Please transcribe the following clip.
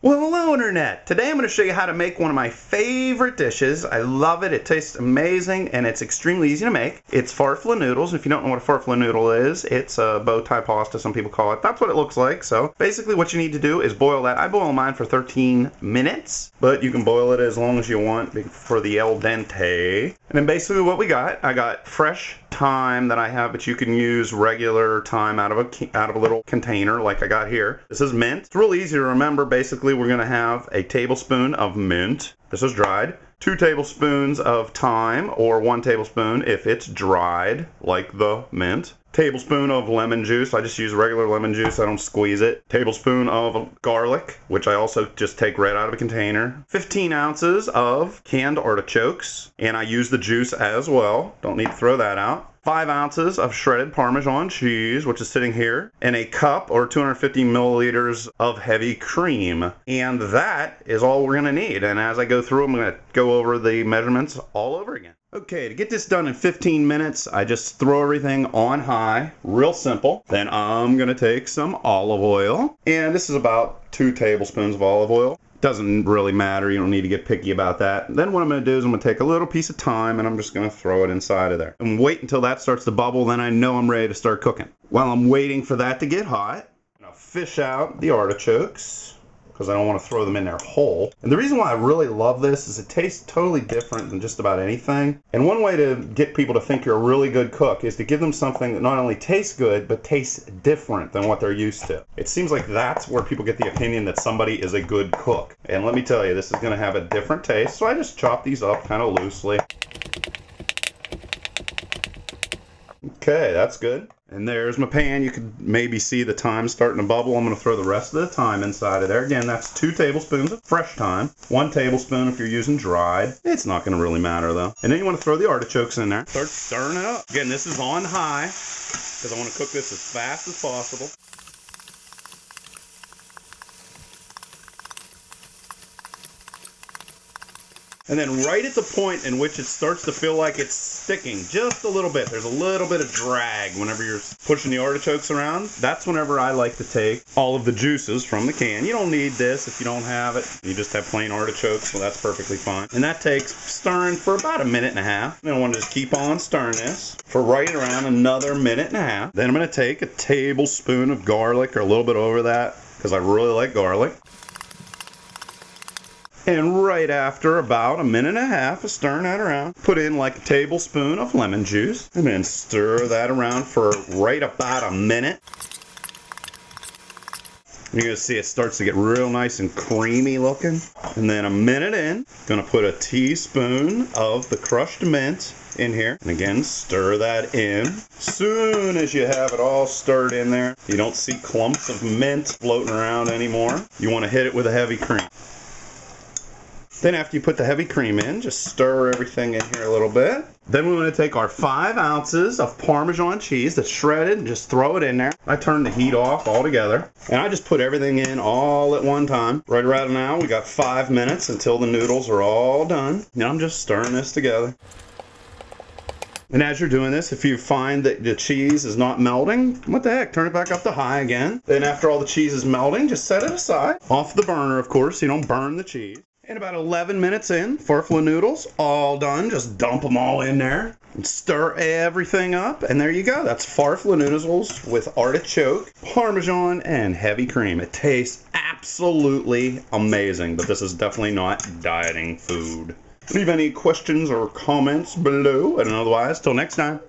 Well, hello Internet! Today I'm going to show you how to make one of my favorite dishes. I love it, it tastes amazing, and it's extremely easy to make. It's farfalle noodles. If you don't know what a farfalle noodle is, it's a bow tie pasta, some people call it. That's what it looks like. So basically what you need to do is boil that. I boil mine for 13 minutes, but you can boil it as long as you want for the al dente. And then basically what we got, I got fresh thyme that I have, but you can use regular thyme out of a little container like I got here. This is mint. It's real easy to remember. Basically we're going to have a tablespoon of mint. This is dried. 2 tablespoons of thyme, or 1 tablespoon if it's dried like the mint. Tablespoon of lemon juice. I just use regular lemon juice. I don't squeeze it. Tablespoon of garlic, which I also just take right out of a container. 15 ounces of canned artichokes, and I use the juice as well. Don't need to throw that out. 5 ounces of shredded Parmesan cheese, which is sitting here, and a cup or 250 milliliters of heavy cream. And that is all we're going to need. And as I go through, I'm going to go over the measurements all over again. Okay, to get this done in 15 minutes, I just throw everything on high, real simple. Then I'm going to take some olive oil, and this is about 2 tablespoons of olive oil. Doesn't really matter, you don't need to get picky about that. Then what I'm going to do is I'm going to take a little piece of thyme and I'm just going to throw it inside of there. And wait until that starts to bubble, then I know I'm ready to start cooking. While I'm waiting for that to get hot, I'm going to fish out the artichokes, because I don't want to throw them in there whole. And the reason why I really love this is it tastes totally different than just about anything. And one way to get people to think you're a really good cook is to give them something that not only tastes good, but tastes different than what they're used to. It seems like that's where people get the opinion that somebody is a good cook. And let me tell you, this is going to have a different taste. So I just chop these up kind of loosely. Okay, that's good. And there's my pan. You could maybe see the thyme starting to bubble. I'm going to throw the rest of the thyme inside of there. Again, that's 2 tablespoons of fresh thyme. 1 tablespoon if you're using dried. It's not going to really matter though. And then you want to throw the artichokes in there. Start stirring it up. Again, this is on high because I want to cook this as fast as possible. And then right at the point in which it starts to feel like it's sticking just a little bit, there's a little bit of drag whenever you're pushing the artichokes around, that's whenever I like to take all of the juices from the can. You don't need this if you don't have it. You just have plain artichokes, so that's perfectly fine. And that takes stirring for about 1.5 minutes. Then I want to just keep on stirring this for right around another 1.5 minutes. Then I'm going to take a tablespoon of garlic, or a little bit over that, because I really like garlic. And right after about 1.5 minutes of stirring that around, put in like a tablespoon of lemon juice, and then stir that around for right about 1 minute. You're going to see it starts to get real nice and creamy looking. And then 1 minute in, going to put a teaspoon of the crushed mint in here. And again, stir that in. Soon as you have it all stirred in there, you don't see clumps of mint floating around anymore. You want to hit it with a heavy cream. Then after you put the heavy cream in, just stir everything in here a little bit. Then we want to take our 5 ounces of Parmesan cheese that's shredded and just throw it in there. I turn the heat off altogether. And I just put everything in all at one time. Right around now, we got 5 minutes until the noodles are all done. And I'm just stirring this together. And as you're doing this, if you find that the cheese is not melting, what the heck, turn it back up to high again. Then after all the cheese is melting, just set it aside. Off the burner, of course, so you don't burn the cheese. And about 11 minutes in, farfalle noodles, all done. Just dump them all in there and stir everything up. And there you go. That's farfalle noodles with artichoke, Parmesan, and heavy cream. It tastes absolutely amazing, but this is definitely not dieting food. Leave any questions or comments below, and otherwise, till next time.